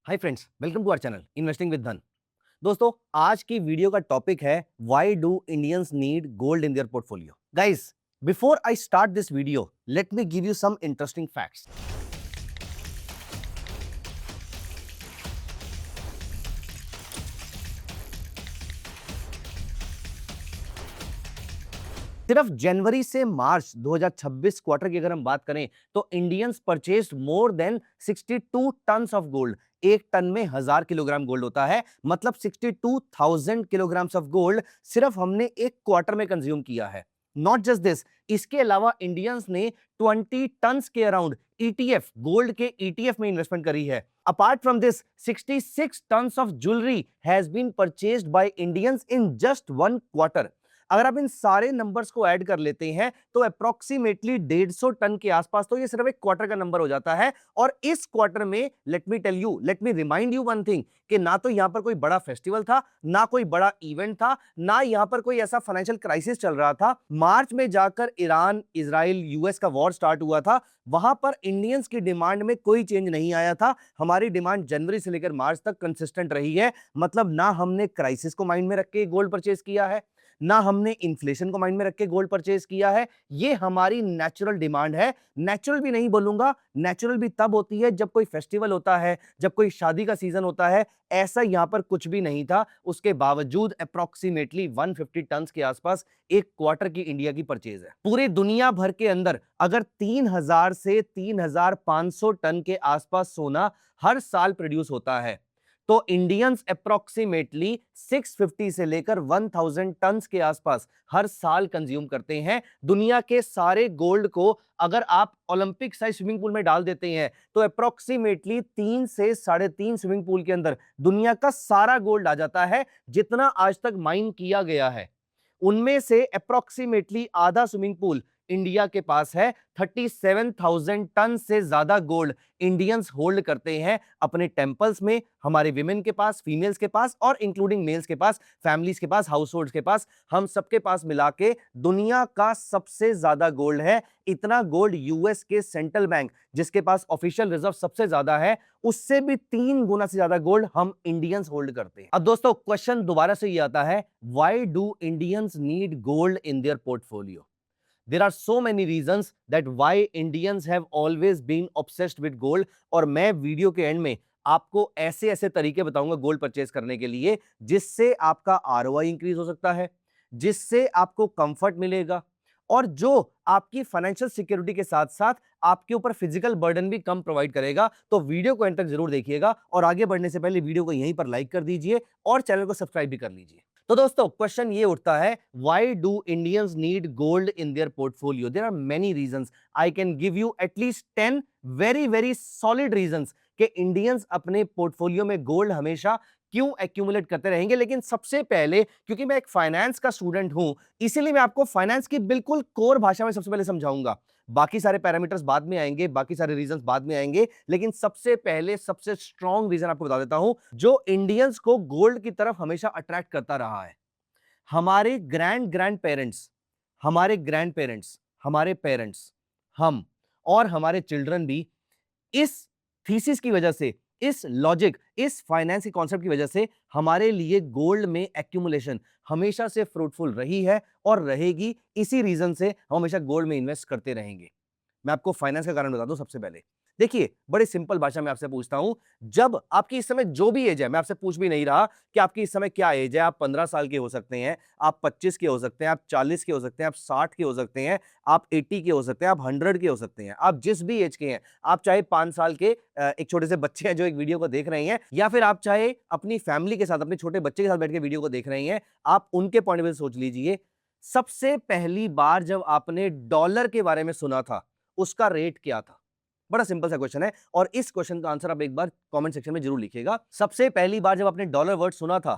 Hi friends, welcome to our channel investing with Dhan. दोस्तों, आज की वीडियो का टॉपिक है why do Indians need gold in their portfolio. Guys, before I start this video, let me give you some interesting facts. सिर्फ जनवरी से मार्च 2026 quarter की अगर हम बात करें तो Indians purchased more than 62 tons of gold. एक टन में 1000 किलोग्राम गोल्ड होता है, मतलब 62,000 किलोग्राम ऑफ गोल्ड सिर्फ हमने एक क्वार्टर में कंज्यूम किया है। नॉट जस्ट दिस, इसके अलावा इंडियंस ने 20 टन्स के अराउंड ईटीएफ, गोल्ड के ईटीएफ में इन्वेस्टमेंट करी है। Apart from this, 66 tons of jewellery has been purchased by Indians in just one quarter. अगर आप इन सारे नंबर्स को ऐड कर लेते हैं तो अप्रोक्सीमेटली 150 टन के आसपास, तो ये सिर्फ एक क्वार्टर का नंबर हो जाता है। और इस क्वार्टर में let me remind you one thing कि ना तो यहां पर कोई बड़ा फेस्टिवल था, ना कोई बड़ा इवेंट था, ना यहां पर कोई ऐसा फाइनेंशियल क्राइसिस चल रहा था। मार्च में जाकर ईरान, इजराइल, यूएस का वॉर स्टार्ट हुआ था, वहां पर इंडियंस की डिमांड में कोई चेंज नहीं आया था। हमारी डिमांड जनवरी से लेकर मार्च तक कंसिस्टेंट रही है। मतलब ना हमने क्राइसिस को माइंड में रख के गोल्ड परचेज किया है, ना हमने इन्फ्लेशन को माइंड में रख के गोल्ड परचेज किया है। ये हमारी नेचुरल डिमांड है। नेचुरल भी नहीं बोलूंगा, नेचुरल भी तब होती है जब कोई फेस्टिवल होता है, जब कोई शादी का सीजन होता है। ऐसा यहां पर कुछ भी नहीं था। उसके बावजूद अप्रोक्सीमेटली 150 टन के आसपास एक क्वार्टर की इंडिया की परचेज है। पूरे दुनिया भर के अंदर अगर 3000 से 3500 टन के आसपास सोना हर साल प्रोड्यूस होता है, तो इंडियंस अप्रोक्सीमेटली 650 से लेकर 1000 टन्स के आसपास हर साल कंज्यूम करते हैं। दुनिया के सारे गोल्ड को अगर आप ओलंपिक साइज स्विमिंग पूल में डाल देते हैं तो अप्रोक्सीमेटली 3 से 3.5 स्विमिंग पूल के अंदर दुनिया का सारा गोल्ड आ जाता है, जितना आज तक माइन किया गया है। उनमें से अप्रोक्सीमेटली आधा स्विमिंग पूल इंडिया के पास है। 37,000 टन से ज्यादा गोल्ड इंडियंस होल्ड करते हैं अपने टेंपल्स में, हमारे विमेन के पास, फीमेल्स के पास और इंक्लूडिंग मेल्स के पास, फैमिलीज के पास, हाउस होल्ड्स के पास, हम सबके पास मिला के दुनिया का सबसे ज्यादा गोल्ड है। इतना गोल्ड यूएस के सेंट्रल बैंक, जिसके पास ऑफिशियल रिजर्व सबसे ज्यादा है, उससे भी 3 गुना से ज्यादा गोल्ड हम इंडियंस होल्ड करते हैं। अब दोस्तों, क्वेश्चन दोबारा से ये आता है, why do Indians need gold in their portfolio? There are so many reasons that why Indians have always been obsessed with gold। और मैं वीडियो के एंड में आपको ऐसे ऐसे तरीके बताऊंगा गोल्ड परचेज करने के लिए, जिससे आपका आरओआई इंक्रीज हो सकता है, जिससे आपको कंफर्ट मिलेगा, और जो आपकी फाइनेंशियल सिक्योरिटी के साथ साथ आपके ऊपर फिजिकल बर्डन भी कम प्रोवाइड करेगा। तो वीडियो को एंड तक जरूर देखिएगा, और आगे बढ़ने से पहले वीडियो को यहीं पर लाइक कर दीजिए और चैनल को सब्सक्राइब भी कर लीजिए। तो दोस्तों, क्वेश्चन ये उठता है, why do Indians need gold in their portfolio? There are many reasons. I can give you at least 10 very very solid reasons कि इंडियंस अपने पोर्टफोलियो में गोल्ड हमेशा क्यों एक्यूमुलेट करते रहेंगे। लेकिन सबसे पहले, क्योंकि मैं एक फाइनेंस का स्टूडेंट हूं, इसीलिए मैं आपको फाइनेंस की बिल्कुल कोर भाषा में सबसे पहले समझाऊंगा। बाकी सारे पैरामीटर्स बाद में आएंगे, बाकी सारे रीजंस बाद में आएंगे, लेकिन सबसे पहले सबसे स्ट्रॉन्ग रीजन आपको बता देता हूं जो इंडियंस को गोल्ड की तरफ हमेशा अट्रैक्ट करता रहा है। हमारे ग्रैंड पेरेंट्स, हमारे पेरेंट्स, हम और हमारे चिल्ड्रन भी इस थीसिस की वजह से, इस लॉजिक, इस फाइनेंस के कॉन्सेप्ट की वजह से हमारे लिए गोल्ड में एक्यूमुलेशन हमेशा से फ्रूटफुल रही है और रहेगी। इसी रीजन से हम हमेशा गोल्ड में इन्वेस्ट करते रहेंगे। मैं आपको फाइनेंस का कारण बता दूं। सबसे पहले देखिए, बड़ी सिंपल भाषा में आपसे पूछता हूं, जब आपकी इस समय जो भी एज है, मैं आपसे पूछ भी नहीं रहा कि आपकी इस समय क्या एज है। आप 15 साल के हो सकते हैं, आप 25 के हो सकते हैं, आप 40 के हो सकते हैं, आप 60 के हो सकते हैं, आप 80 के हो सकते हैं, आप 100 के हो सकते हैं, आप जिस भी एज के हैं। आप चाहे 5 साल के एक छोटे से बच्चे हैं जो एक वीडियो को देख रहे हैं, या फिर आप चाहे अपनी फैमिली के साथ, अपने छोटे बच्चे के साथ बैठ के वीडियो को देख रहे हैं, आप उनके पॉइंट ऑफ व्यू से सोच लीजिए। सबसे पहली बार जब आपने डॉलर के बारे में सुना था, उसका रेट क्या था? बड़ा सिंपल सा क्वेश्चन है, और इस क्वेश्चन का आंसर आप एक बार कमेंट सेक्शन में जरूर लिखिएगा। सबसे पहली बार जब आपने डॉलर वर्ड सुना था,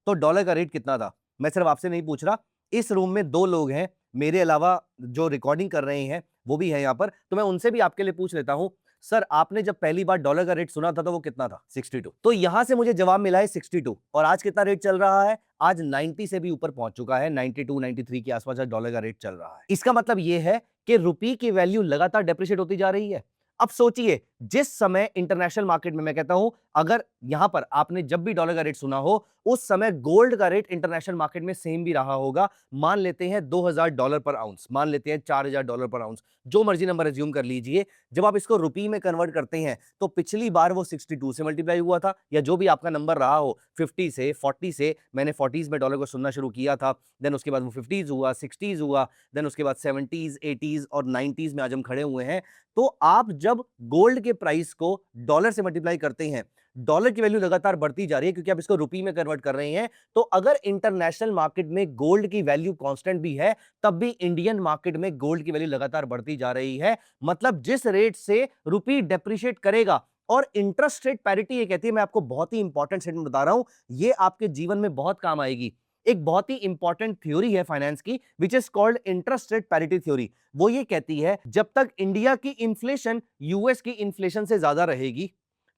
तो डॉलर का रेट कितना था? मैं सिर्फ आपसे नहीं पूछ रहा, इस रूम में 2 लोग हैं मेरे अलावा जो रिकॉर्डिंग कर रहे हैं, वो भी है यहाँ पर, तो मैं उनसे भी आपके लिए पूछ लेता हूं, सर आपने जब पहली बार डॉलर का रेट सुना था तो वो कितना था? 62। तो यहां से मुझे जवाब मिला है 62। और आज कितना रेट चल रहा है? आज 90 से भी ऊपर पहुंच चुका है। 92 93 के आसपास डॉलर का रेट चल रहा है। इसका मतलब यह है कि रुपये की वैल्यू लगातार डेप्रिशिएट होती जा रही है। अब सोचिए, जिस समय इंटरनेशनल मार्केट में, मैं कहता हूं, अगर यहां पर आपने जब भी डॉलर का रेट सुना हो, उस समय गोल्ड का रेट इंटरनेशनल मार्केट में सेम भी रहा होगा। मान लेते हैं $2000 पर आउंस, मान लेते हैं $4000 पर आउंस, जो मर्जी नंबर एज्यूम कर लीजिए। जब आप इसको रुपये में कन्वर्ट करते हैं तो पिछली बार वो 62 से मल्टीप्लाई हुआ था, या जो भी आपका नंबर रहा हो, 50 से, 40 से, मैंने 40s में डॉलर को सुनना शुरू किया था, देन उसके बाद वो 50s हुआ, 60s हुआ, देन उसके बाद 70s, 80s और 90s में आज हम खड़े हुए हैं। तो आप जब गोल्ड के प्राइस को डॉलर से मल्टीप्लाई करते हैं, डॉलर की वैल्यू लगातार बढ़ती जा रही है क्योंकि आप इसको रुपये में कन्वर्ट कर रहे हैं। तो अगर इंटरनेशनल मार्केट में गोल्ड की वैल्यू कांस्टेंट भी है, तब भी इंडियन मार्केट में गोल्ड की वैल्यू लगातार बढ़ती जा रही है। मतलब जिस रेट से रुपये डेप्रिशिएट करेगा, और इंटरेस्ट रेट पैरिटी ये कहती है, मैं आपको बहुत ही इंपॉर्टेंट स्टेटमेंट बता रहा हूं, ये आपके जीवन में बहुत काम आएगी। एक बहुत ही इंपॉर्टेंट थ्योरी है फाइनेंस की, which is called interest rate parity theory. वो ये कहती है जब तक इंडिया की इन्फ्लेशन यूएस की इन्फ्लेशन से ज्यादा रहेगी,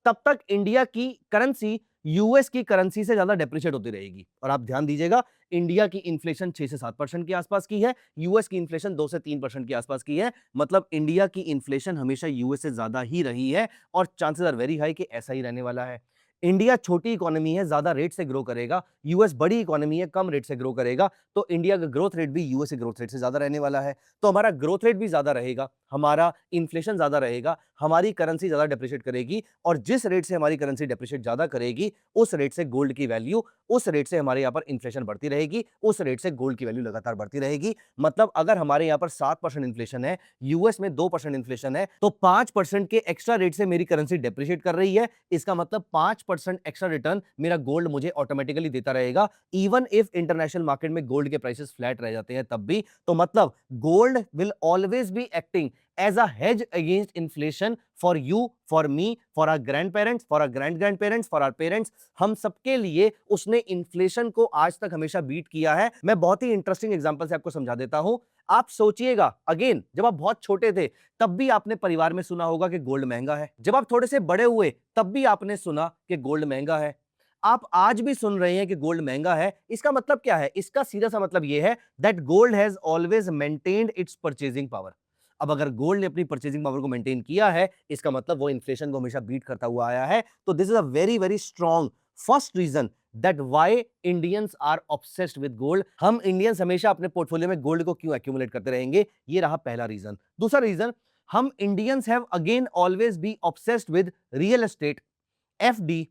तब तक इंडिया की करेंसी यूएस की करेंसी से ज्यादा डेप्रिशिएट होती रहेगी। और आप ध्यान दीजिएगा, इंडिया की इन्फ्लेशन 6 से 7% के आसपास की है, यूएस की इन्फ्लेशन 2 से 3% के आसपास की है। मतलब इंडिया की इन्फ्लेशन हमेशा यूएस से ज्यादा ही रही है, और चांसेस आर वेरी हाई कि ऐसा ही रहने वाला है। इंडिया छोटी इकोनॉमी है, ज्यादा रेट से ग्रो करेगा, यूएस बड़ी इकोनॉमी है, कम रेट से ग्रो करेगा, तो इंडिया का ग्रोथ रेट भी यूएस के ग्रोथ रेट से ज्यादा रहने वाला है। तो हमारा ग्रोथ रेट भी ज्यादा रहेगा, हमारा इन्फ्लेशन ज्यादा रहेगा, हमारी करेंसी ज्यादा डेप्रिशिएट करेगी, और जिस रेट से हमारी करेंसी डेप्रिशिएट ज्यादा करेगी, उस रेट से गोल्ड की वैल्यू, उस रेट से हमारे यहाँ पर इन्फ्लेशन बढ़ती रहेगी, उस रेट से गोल्ड की वैल्यू लगातार बढ़ती रहेगी। मतलब अगर हमारे यहाँ पर 7% इन्फ्लेशन है, यूएस में 2% इन्फ्लेशन है, तो 5% के एक्स्ट्रा रेट से मेरी करेंसी डेप्रिशिएट कर रही है। इसका मतलब 5% एक्स्ट्रा रिटर्न मेरा गोल्ड मुझे ऑटोमेटिकली देता रहेगा, इवन इफ इंटरनेशनल मार्केट में गोल्ड के प्राइसेस फ्लैट रह जाते हैं तब भी। तो मतलब gold will always be acting as a hedge against inflation for you, for me, for our grandparents, for our grand-grandparents, for our parents। हम सबके लिए उसने इन्फ्लेशन को आज तक हमेशा बीट किया है। मैं बहुत ही इंटरेस्टिंग एग्जांपल से आपको समझा देता हूं। आप सोचिएगा, अगेन, जब आप बहुत छोटे थे तब भी आपने परिवार में सुना होगा कि गोल्ड महंगा है। जब आप थोड़े से बड़े हुए तब भी आपने सुना कि गोल्ड महंगा है। आप आज भी सुन रहे हैं कि गोल्ड महंगा है। इसका मतलब क्या है? इसका सीधा सा मतलब यह है that gold has always maintained it's purchasing power. अब अगर गोल्ड ने अपनी परचेजिंग पावर को मेंटेन किया है, इसका मतलब वो इन्फ्लेशन को हमेशा बीट करता हुआ आया है। तो this is a very very strong first reason that why Indians are obsessed with gold. हम इंडियंस हमेशा अपने पोर्टफोलियो में गोल्ड को क्यों एक्यूमुलेट करते रहेंगे, ये रहा पहला रीजन। दूसरा रीजन, हम Indians have again always be obsessed with real estate, FD.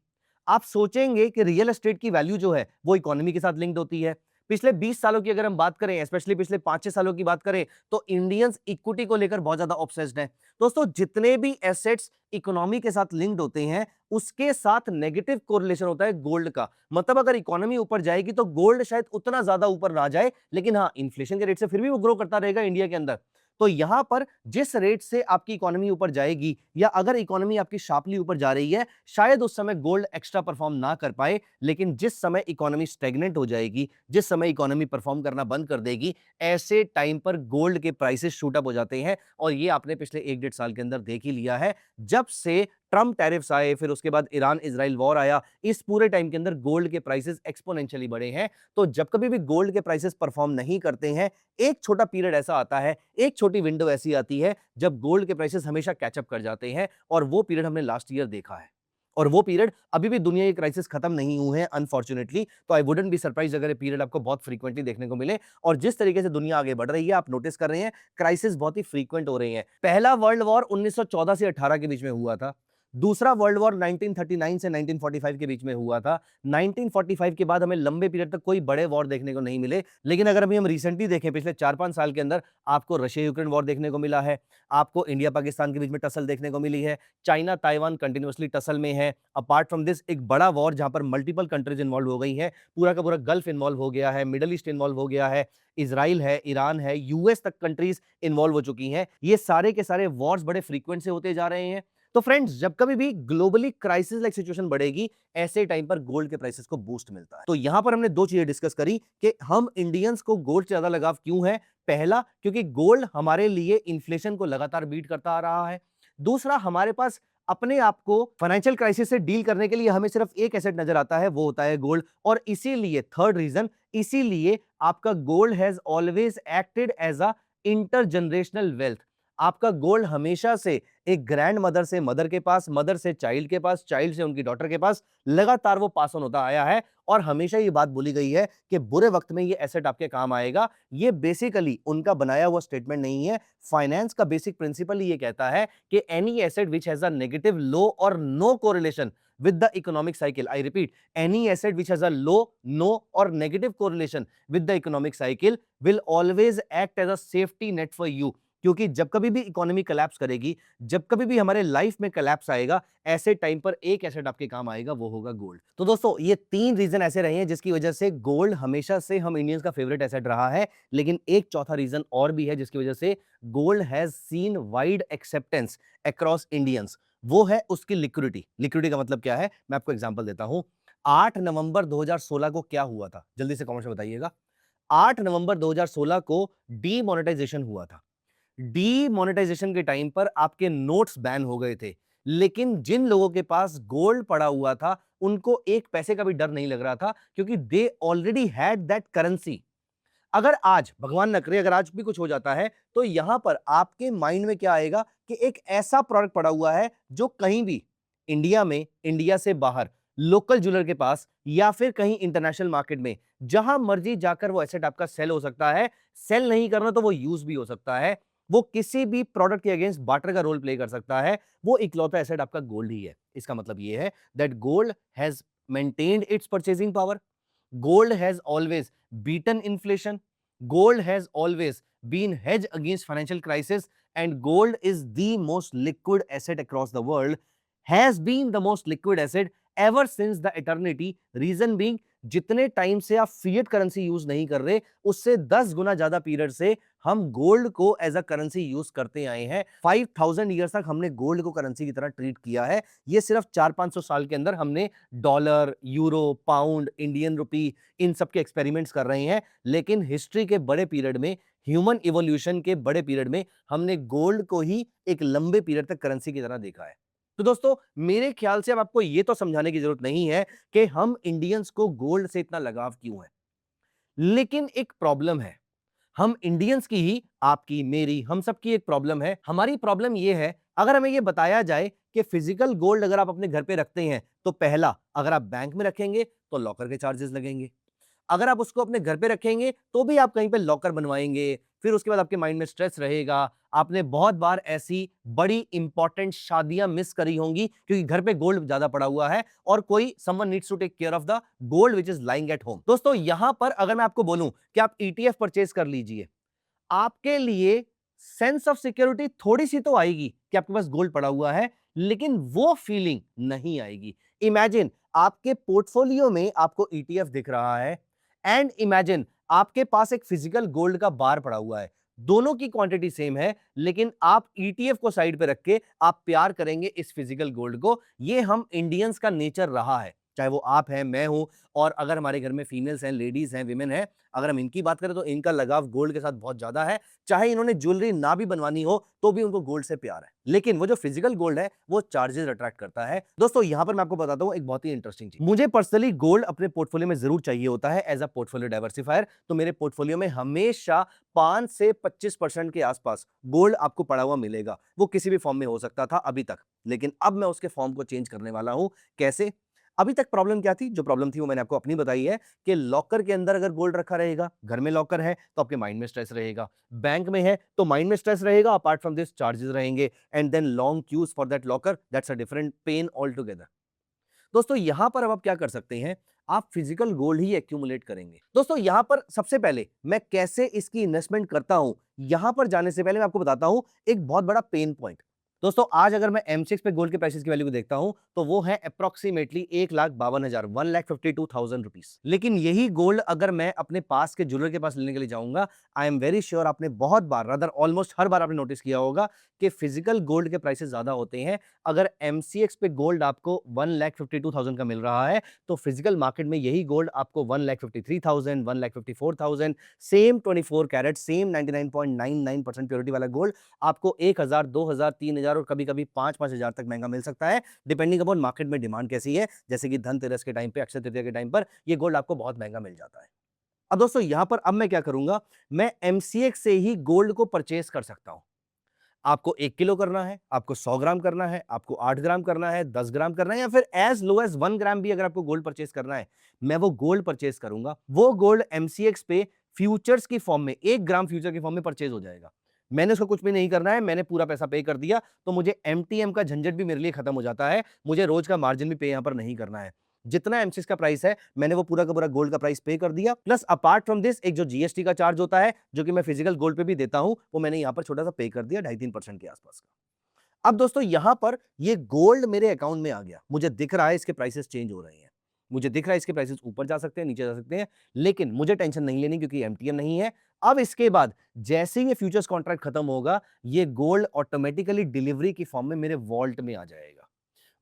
आप सोचेंगे कि रियल एस्टेट की वैल्यू जो है वो इकोनॉमी के साथ लिंक्ड होती है। पिछले 20 सालों की अगर हम बात करें, स्पेशली पिछले 5-6 सालों की बात करें, तो इंडियंस इक्विटी को लेकर बहुत ज्यादा ऑब्सेस्ड हैं। दोस्तों, जितने भी एसेट्स इकोनॉमी के साथ लिंक्ड होते हैं, उसके साथ नेगेटिव कोरिलेशन होता है गोल्ड का। मतलब अगर इकोनॉमी ऊपर जाएगी तो गोल्ड शायद उतना ज्यादा ऊपर ना जाए, लेकिन हाँ, इन्फ्लेशन के रेट से फिर भी वो ग्रो करता रहेगा इंडिया के अंदर। तो यहां पर जिस रेट से आपकी इकोनॉमी ऊपर जाएगी, या अगर इकोनॉमी आपकी शार्पली ऊपर जा रही है, शायद उस समय गोल्ड एक्स्ट्रा परफॉर्म ना कर पाए, लेकिन जिस समय इकोनॉमी स्टेगनेंट हो जाएगी, जिस समय इकोनॉमी परफॉर्म करना बंद कर देगी, ऐसे टाइम पर गोल्ड के प्राइसेस शूट अप हो जाते हैं। और ये आपने पिछले 1-1.5 साल के अंदर देख ही लिया है। जब से ट्रम्प टैरिफ्स आए, फिर उसके बाद ईरान इजराइल वॉर आया, इस पूरे टाइम के अंदर गोल्ड के प्राइसेस एक्सपोनेंशियली बढ़े हैं। तो जब कभी भी गोल्ड के प्राइसेस परफॉर्म नहीं करते हैं, एक छोटा पीरियड ऐसा आता है, एक छोटी विंडो ऐसी आती है जब गोल्ड के प्राइसेस हमेशा कैचअप कर जाते हैं, और वो पीरियड हमने लास्ट ईयर देखा है। और वो पीरियड अभी भी दुनिया की क्राइसिस खत्म नहीं हुए हैं अनफॉर्चुनेटली। तो आई वुडंट बी सरप्राइज अगर ये पीरियड आपको बहुत फ्रीक्वेंटली देखने को मिले। और जिस तरीके से दुनिया आगे बढ़ रही है, आप नोटिस कर रहे हैं क्राइसिस बहुत ही फ्रीक्वेंट हो रही है। पहला वर्ल्ड वॉर 1914 से 18 के बीच में हुआ था। दूसरा वर्ल्ड वॉर 1939 से 1945 के बीच में हुआ था। 1945 के बाद हमें लंबे पीरियड तक कोई बड़े वॉर देखने को नहीं मिले। लेकिन अगर अभी हम रिसेंटली देखें, पिछले 4-5 साल के अंदर आपको रशिया यूक्रेन वॉर देखने को मिला है, आपको इंडिया पाकिस्तान के बीच में टसल देखने को मिली है, चाइना ताइवान कंटिन्यूअसली टसल में है। अपार्ट फ्रॉम दिस, एक बड़ा वॉर जहां पर मल्टीपल कंट्रीज इन्वॉल्व हो गई है, पूरा का पूरा गल्फ इन्वॉल्व हो गया है, मिडल ईस्ट इन्वॉल्व हो गया है, इजराइल है, ईरान है, यूएस तक कंट्रीज इन्वॉल्व हो चुकी हैं। ये सारे के सारे वॉर्स बड़े फ्रीक्वेंट से होते जा रहे हैं। तो फ्रेंड्स, जब कभी भी ग्लोबली क्राइसिस लाइक सिचुएशन बढ़ेगी, ऐसे टाइम पर गोल्ड के प्राइसेस को बूस्ट मिलता है। तो यहां पर हमने दो चीजें डिस्कस करी कि हम इंडियंस को गोल्ड से ज्यादा लगाव क्यों है। पहला, क्योंकि गोल्ड हमारे लिए इन्फ्लेशन को लगातार बीट करता आ रहा है। दूसरा, हमारे पास अपने आप को फाइनेंशियल क्राइसिस से डील करने के लिए हमें सिर्फ एक एसेट नजर आता है, वो होता है गोल्ड। और इसीलिए थर्ड रीजन, इसीलिए आपका gold has always acted as a intergenerational wealth. आपका गोल्ड हमेशा से एक ग्रैंड मदर से मदर के पास, मदर से चाइल्ड के पास, चाइल्ड से उनकी डॉटर के पास लगातार वो पास ऑन होता आया है और हमेशा ये बात बोली गई है कि बुरे वक्त में ये एसेट आपके काम आएगा। ये बेसिकली उनका बनाया हुआ स्टेटमेंट नहीं है। फाइनेंस का बेसिक प्रिंसिपल ये कहता है कि any asset which has a negative, low और no correlation with the economic cycle. I repeat, any asset which has a low, no or negative correlation with the economic cycle will always act as a safety net for you. क्योंकि जब कभी भी economy collapse करेगी, जब कभी भी हमारे life में कोलैप्स आएगा, ऐसे टाइम पर एक एसेट आपके काम आएगा, वो होगा गोल्ड। तो दोस्तों ये 3 रीजन ऐसे रहे हैं जिसकी वजह से गोल्ड हमेशा से हम इंडियंस का फेवरेट एसेट रहा है। लेकिन एक चौथा रीजन और भी है जिसकी वजह से gold has seen wide acceptance across Indians. वो है उसकी लिक्विडिटी। लिक्विडिटी का मतलब क्या है, मैं आपको एग्जांपल देता हूं। 8 नवंबर 2016 को क्या हुआ था, जल्दी से कमेंट में बताइएगा। 8 नवंबर 2016 को डीमोनेटाइजेशन हुआ था। डीमोनेटाइजेशन के टाइम पर आपके नोट्स बैन हो गए थे, लेकिन जिन लोगों के पास गोल्ड पड़ा हुआ था उनको एक पैसे का भी डर नहीं लग रहा था, क्योंकि they already had that currency. अगर आज भगवान न करे, अगर आज भी कुछ हो जाता है, तो यहां पर आपके माइंड में क्या आएगा कि एक ऐसा प्रोडक्ट पड़ा हुआ है जो कहीं भी इंडिया में, इंडिया से बाहर लोकल ज्वेलर के पास या फिर कहीं इंटरनेशनल मार्केट में जहां मर्जी जाकर वो एसेट आपका सेल हो सकता है। सेल नहीं करना तो वो यूज भी हो सकता है। वो किसी भी प्रोडक्ट के अगेंस्ट बार्टर का रोल प्ले कर सकता है। वो इकलौता एसेट आपका गोल्ड ही है। इसका मतलब ये है that gold has maintained it's purchasing power. Gold has always beaten inflation. Gold has always been hedged against financial crisis, and gold is the most liquid asset across the world, has been the most liquid asset ever since the eternity. Reason being, जितने time से आप fiat currency use नहीं कर रहे, उससे 10 गुना ज्यादा period से हम गोल्ड को एज अ करेंसी यूज करते आए हैं। 5000 ईयर्स तक हमने गोल्ड को करेंसी की तरह ट्रीट किया है। ये सिर्फ 400-500 साल के अंदर हमने dollar, euro, pound, Indian rupee, इन सब के एक्सपेरिमेंट्स कर रहे हैं। लेकिन हिस्ट्री के बड़े पीरियड में, ह्यूमन इवोल्यूशन के बड़े पीरियड में, हमने गोल्ड को ही एक लंबे पीरियड तक करेंसी की तरह देखा है। तो दोस्तों मेरे ख्याल से अब आपको ये तो समझाने की जरूरत नहीं है कि हम इंडियंस को गोल्ड से इतना लगाव क्यों है। लेकिन एक प्रॉब्लम है, हम इंडियंस की ही, आपकी, मेरी, हम सबकी एक प्रॉब्लम है। हमारी प्रॉब्लम ये है, अगर हमें ये बताया जाए कि फिजिकल गोल्ड अगर आप अपने घर पे रखते हैं तो पहला, अगर आप बैंक में रखेंगे तो लॉकर के चार्जेस लगेंगे। अगर आप उसको अपने घर पे रखेंगे तो भी आप कहीं पे लॉकर बनवाएंगे। फिर उसके बाद आपके माइंड में स्ट्रेस रहेगा। आपने बहुत बार ऐसी बड़ी इंपॉर्टेंट शादियां मिस करी होंगी क्योंकि घर पे गोल्ड ज्यादा पड़ा हुआ है और कोई someone needs to take care of the gold which is lying at home. दोस्तों यहां पर अगर मैं आपको बोलूं कि आप ईटीएफ परचेज कर लीजिए, आपके लिए सेंस ऑफ सिक्योरिटी थोड़ी सी तो आएगी कि आपके पास गोल्ड पड़ा हुआ है, लेकिन वो फीलिंग नहीं आएगी। इमेजिन आपके पोर्टफोलियो में आपको ईटीएफ दिख रहा है एंड इमेजिन आपके पास एक फिजिकल गोल्ड का बार पड़ा हुआ है। दोनों की क्वांटिटी सेम है, लेकिन आप ईटीएफ को साइड पे रख के आप प्यार करेंगे इस फिजिकल गोल्ड को। ये हम इंडियंस का नेचर रहा है, चाहे वो आप हैं, मैं हूं, और अगर हमारे घर में फीमेल्स हैं, लेडीज हैं, विमेन हैं, अगर हम इनकी बात करें तो इनका लगाव गोल्ड के साथ बहुत ज्यादा है। चाहे इन्होंने ज्वेलरी ना भी बनवानी हो तो भी उनको गोल्ड से प्यार है। लेकिन वो जो फिजिकल गोल्ड है वो चार्जेस अट्रैक्ट करता है। दोस्तों यहां पर मैं आपको बताता हूं एक बहुत ही इंटरेस्टिंग चीज। मुझे पर्सनली गोल्ड अपने पोर्टफोलियो में जरूर चाहिए होता है एज अ पोर्टफोलियो डाइवर्सिफायर। तो मेरे पोर्टफोलियो में हमेशा 5 से 25% के आसपास गोल्ड आपको पड़ा हुआ मिलेगा। वो किसी भी फॉर्म में हो सकता था अभी तक, लेकिन अब मैं उसके फॉर्म को चेंज करने वाला हूं। कैसे? अभी तक प्रॉब्लम क्या थी? जो प्रॉब्लम थी वो मैंने आपको अपनी बताई है कि लॉकर के अंदर अगर गोल्ड रखा रहेगा, घर में लॉकर है तो आपके माइंड में स्ट्रेस रहेगा, बैंक में है तो माइंड में स्ट्रेस रहेगा, अपार्ट फ्रॉम दिस चार्जेस रहेंगे, and then long queues for that locker, that's a different pain all together. दोस्तों यहां पर अब आप क्या कर सकते हैं, आप फिजिकल गोल्ड ही एक्यूमुलेट करेंगे। दोस्तों यहां पर सबसे पहले मैं कैसे इसकी इन्वेस्टमेंट करता हूं, यहां पर जाने से पहले मैं आपको बताता हूं एक बहुत बड़ा पेन पॉइंट। दोस्तों आज अगर मैं M6 पे गोल्ड के प्राइसेस की वैल्यू को देखता हूं तो वो है अप्रोक्सीमेटली 1,52,000, 1,52,000 रुपीज। लेकिन यही गोल्ड अगर मैं अपने पास के ज्वेलर के पास लेने के लिए जाऊंगा, आई एम वेरी श्योर आपने बहुत बार, रादर ऑलमोस्ट हर बार आपने नोटिस किया होगा कि फिजिकल गोल्ड के प्राइसेस ज्यादा होते हैं। अगर MCX पे गोल्ड आपको 1,52,000 का मिल रहा है तो फिजिकल मार्केट में यही गोल्ड आपको 1,53,000, 1,54,000, सेम 24 कैरेट, सेम 99.99% प्योरिटी वाला गोल्ड आपको 1,000, 2,000, 3,000 और कभी-कभी 5,000 तक महंगा मिल सकता है, डिपेंडिंग अपॉन मार्केट में डिमांड कैसी है। जैसे कि धनतेरस के टाइम पे, अक्षय तृतीया के टाइम पर ये गोल्ड आपको बहुत महंगा मिल जाता है। अब दोस्तों यहां पर अब मैं क्या करूंगा, मैं MCX से ही गोल्ड को परचेज कर सकता हूं। आपको 1 किलो करना है, आपको 100 ग्राम करना है, आपको 8 ग्राम करना है, 10 ग्राम करना है, या फिर एज लो एज 1 ग्राम भी अगर आपको गोल्ड परचेज करना है, मैं वो गोल्ड परचेज करूंगा। वो गोल्ड एमसीएक्स पे फ्यूचर्स की फॉर्म में 1 ग्राम फ्यूचर की फॉर्म में परचेज हो जाएगा। मैंने उसको कुछ भी नहीं करना है, मैंने पूरा पैसा पे कर दिया, तो मुझे एमटीएम का झंझट भी मेरे लिए खत्म हो जाता है, मुझे रोज का मार्जिन भी पे यहां पर नहीं करना है। जितना एमसीएक्स का प्राइस है, मैंने वो पूरा का पूरा गोल्ड का प्राइस पे कर दिया, प्लस अपार्ट फ्रॉम दिस एक जो जीएसटी का चार्ज होता है, जो कि मैं फिजिकल गोल्ड पे भी देता हूं, वो मैंने यहां पर छोटा सा पे कर दिया, 2.5-3% के आसपास का। अब दोस्तों यहां पर ये गोल्ड मेरे अकाउंट में आ गया, मुझे दिख रहा है इसके प्राइसेस चेंज हो रहे हैं, मुझे दिख रहा है इसके प्राइसेस ऊपर जा सकते हैं, नीचे जा सकते हैं, लेकिन मुझे टेंशन नहीं लेनी क्योंकि एमटीएम नहीं है। अब इसके बाद जैसे ही ये फ्यूचर्स कॉन्ट्रैक्ट खत्म होगा, ये गोल्ड ऑटोमेटिकली डिलीवरी की फॉर्म में मेरे वॉल्ट में आ जाएगा।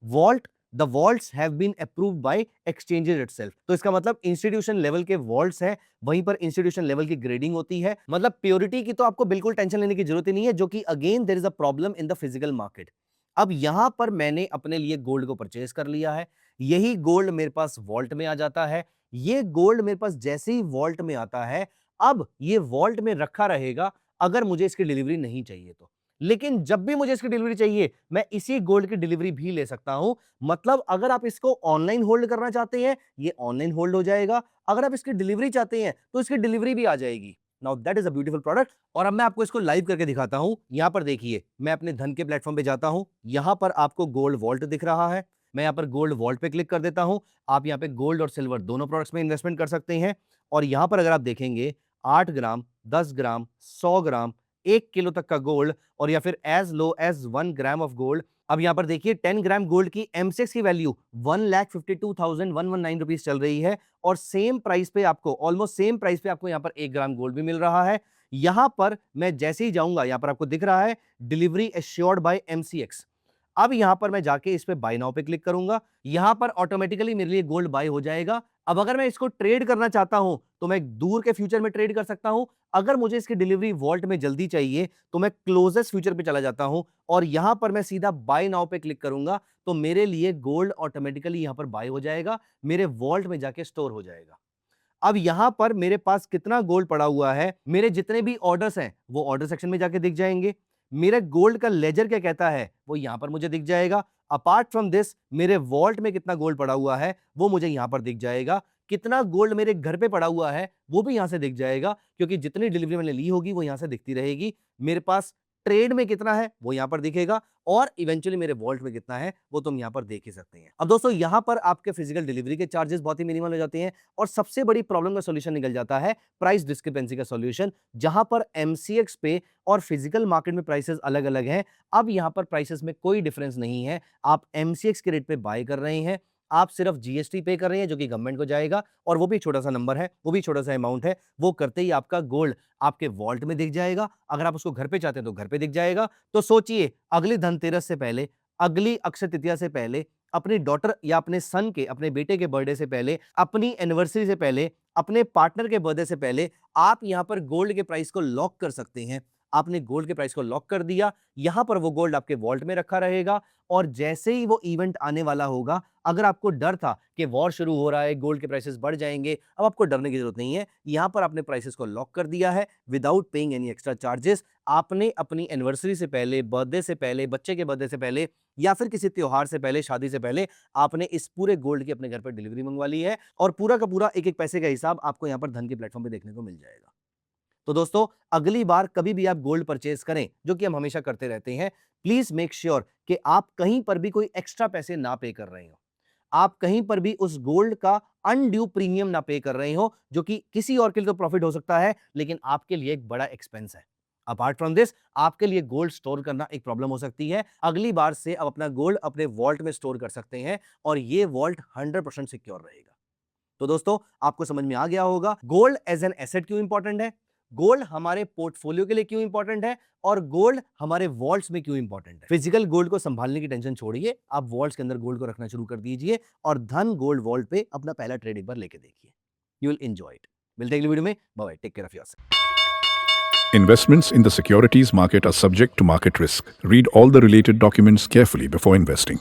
Vault, the vaults have been approved by exchanges itself. तो इसका मतलब इंस्टीट्यूशन लेवल के वॉल्ट्स हैं, वहीं पर इंस्टीट्यूशन लेवल की ग्रेडिंग होती है। मतलब प्योरिटी की तो आपको बिल्कुल टेंशन लेने की जरूरत ही नहीं है, जो कि again there is a problem in the physical market. अब यहां पर मैंने अपने लिए गोल्ड को परचेज कर लिया है, यही गोल्ड मेरे पास वॉल्ट में आ जाता है। ये गोल्ड मेरे पास जैसे ही वॉल्ट में आता है, अब ये वॉल्ट में रखा रहेगा अगर मुझे इसकी डिलीवरी नहीं चाहिए तो। लेकिन जब भी मुझे इसकी डिलीवरी चाहिए, मैं इसी गोल्ड की डिलीवरी भी ले सकता हूं। मतलब अगर आप इसको ऑनलाइन होल्ड करना चाहते हैं, ये ऑनलाइन होल्ड हो जाएगा। अगर आप इसकी डिलीवरी चाहते हैं, तो इसकी डिलीवरी भी आ जाएगी। Now that is a beautiful product. और अब मैं आपको इसको लाइव करके दिखाता हूं। यहां पर देखिए, मैं अपने धन के प्लेटफॉर्म पे जाता हूं, यहां पर आपको गोल्ड वॉल्ट दिख रहा है, मैं यहां पर गोल्ड वॉल्ट पे क्लिक कर देता हूं। आप यहां पे गोल्ड और सिल्वर दोनों प्रोडक्ट्स में इन्वेस्टमेंट कर सकते हैं। और यहां पर अगर आप देखेंगे, 8 ग्राम, 10 ग्राम, 100 ग्राम, 1 किलो तक का गोल्ड, और या फिर as low as 1 gram of gold. अब यहां पर देखिए 10 ग्राम गोल्ड की एमसेक्स की वैल्यू 1,52,119 रुपीज चल रही है, और सेम प्राइस पे आपको, ऑलमोस्ट सेम प्राइस पे आपको यहां पर 1 ग्राम गोल्ड भी मिल रहा है। यहां पर मैं जैसे ही जाऊंगा, यहां पर आपको दिख रहा है डिलीवरी एश्योर्ड बाय एमसीएक्स। अब यहां पर मैं जाके इस पे बाय नाउ पे क्लिक करूंगा, यहां पर ऑटोमेटिकली मेरे लिए गोल्ड बाय हो जाएगा। अब अगर मैं इसको ट्रेड करना चाहता हूं, तो मैं दूर के फ्यूचर में ट्रेड कर सकता हूं। अगर मुझे इसकी डिलीवरी वॉल्ट में जल्दी चाहिए, तो मैं क्लोजेस्ट फ्यूचर पे चला जाता हूं, और यहां पर मैं सीधा बाय नाउ पे क्लिक करूंगा, तो मेरे लिए गोल्ड ऑटोमेटिकली यहां पर बाय हो जाएगा, मेरे वॉल्ट में जाके स्टोर हो जाएगा। अब यहां पर मेरे पास कितना गोल्ड पड़ा हुआ है, मेरे जितने भी ऑर्डर्स हैं, वो ऑर्डर सेक्शन में जाके दिख जाएंगे। मेरे गोल्ड का लेजर क्या कहता है, वो यहां पर मुझे दिख जाएगा। अपार्ट फ्रॉम दिस, मेरे वॉल्ट में कितना गोल्ड पड़ा हुआ है, वो मुझे यहां पर दिख जाएगा। कितना गोल्ड मेरे घर पे पड़ा हुआ है, वो भी यहां से दिख जाएगा, क्योंकि जितनी डिलीवरी मैंने ली होगी, वो यहां से दिखती रहेगी। मेरे पास ट्रेड में कितना है, वो यहां पर दिखेगा, और इवेंचुअली मेरे वॉल्ट में कितना है, वो तुम यहां पर देख ही सकते हैं। अब दोस्तों, यहां पर आपके फिजिकल डिलीवरी के चार्जेस बहुत ही मिनिमल हो जाते हैं, और सबसे बड़ी प्रॉब्लम का सॉल्यूशन निकल जाता है, प्राइस डिस्क्रिपेंसी का सॉल्यूशन, जहां पर एमसीएक्स पे और फिजिकल मार्केट में प्राइसेस अलग अलग हैं। अब यहां पर प्राइसेस में कोई डिफरेंस नहीं है, आप एमसीएक्स के रेट पे बाय कर रहे हैं, आप सिर्फ जीएसटी पे कर रहे हैं, जो कि गवर्नमेंट को जाएगा, और वो भी छोटा सा नंबर है, वो भी छोटा सा अमाउंट है। वो करते ही आपका गोल्ड आपके वॉल्ट में दिख जाएगा। अगर आप उसको घर पे चाहते हैं, तो घर पे दिख जाएगा। तो सोचिए, अगली धनतेरस से पहले, अगली अक्षय तृतीया से पहले, अपनी डॉटर या अपने सन के, अपने बेटे के बर्थडे से पहले, अपनी एनिवर्सरी से पहले, अपने पार्टनर के बर्थडे से पहले, आप यहां पर गोल्ड के प्राइस को लॉक कर सकते हैं। आपने गोल्ड के प्राइस को लॉक कर दिया, यहां पर वो गोल्ड आपके वॉल्ट में रखा रहेगा, और जैसे ही वो इवेंट आने वाला होगा, अगर आपको डर था कि वॉर शुरू हो रहा है, गोल्ड के प्राइसेस बढ़ जाएंगे, अब आपको डरने की जरूरत नहीं है। यहां पर आपने प्राइसेस को लॉक कर दिया है without paying any extra charges. आपने अपनी एनिवर्सरी से पहले, बर्थडे से पहले, बच्चे के बर्थडे से पहले, या फिर किसी त्योहार से पहले, शादी से पहले, आपने इस पूरे गोल्ड की अपने घर पर डिलीवरी मंगवा ली है, और पूरा का पूरा एक एक पैसे का हिसाब आपको यहां पर धन के प्लेटफॉर्म पे देखने को मिल जाएगा। तो दोस्तों, अगली बार कभी भी आप गोल्ड परचेज करें, जो कि हम हमेशा करते रहते हैं, प्लीज मेक श्योर कि आप कहीं पर भी कोई एक्स्ट्रा पैसे ना पे कर रहे हो, आप कहीं पर भी उस गोल्ड का अनड्यू प्रीमियम ना पे कर रहे हो, जो कि किसी और के लिए तो प्रॉफिट हो सकता है, लेकिन आपके लिए एक बड़ा एक्सपेंस है। अपार्ट फ्रॉम दिस, आपके लिए गोल्ड स्टोर करना एक प्रॉब्लम हो सकती है। अगली बार से आप अपना गोल्ड अपने वॉल्ट में स्टोर कर सकते हैं, और ये वॉल्ट 100% सिक्योर रहेगा। तो दोस्तों, आपको समझ में आ गया होगा गोल्ड एज एन एसेट क्यों इंपॉर्टेंट है, गोल्ड हमारे पोर्टफोलियो के लिए क्यों इंपॉर्टेंट है, और गोल्ड हमारे वॉल्ट्स में क्यों इंपॉर्टेंट है। फिजिकल गोल्ड को संभालने की टेंशन छोड़िए, आप वॉल्ट्स के अंदर गोल्ड को रखना शुरू कर दीजिए, और धन गोल्ड वॉल्ट पे अपना पहला ट्रेड एक बार लेके देखिए, यू विल एंजॉय इट। मिलते हैं अगली वीडियो में, bye bye, take care of yourself. Investments in the securities market are subject to market risk. Read all the related documents carefully before investing.